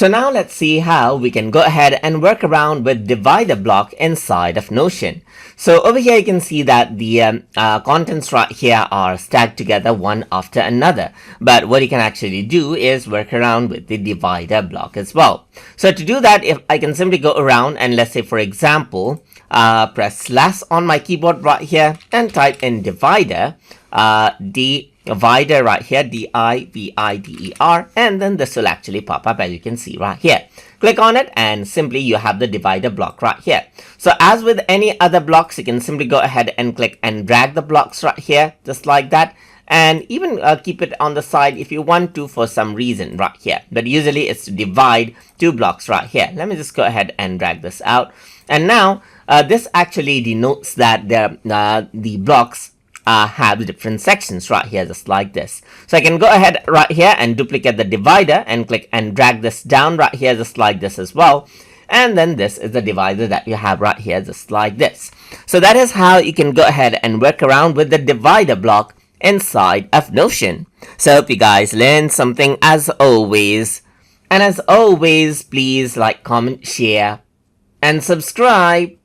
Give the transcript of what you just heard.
So now let's see how we can go ahead and work around with divider block inside of Notion. So over here you can see that the contents right here are stacked together one after another. But what you can actually do is work around with the divider block as well. So to do that, if I can simply go around and let's say for example, press slash on my keyboard right here and type in divider, divider right here, divider, and then this will actually pop up as you can see right here. Click on it and simply you have the divider block right here. So as with any other blocks, you can simply go ahead and click and drag the blocks right here just like that, and even keep it on the side if you want to for some reason right here, but usually it's to divide two blocks right here. Let me just go ahead and drag this out, and now this actually denotes that the blocks have different sections right here just like this. So I can go ahead right here and duplicate the divider and click and drag this down right here just like this as well, and then this is the divider that you have right here just like this. So that is how you can go ahead and work around with the divider block inside of Notion. So hope you guys learned something as always, and as always please like, comment, share and subscribe.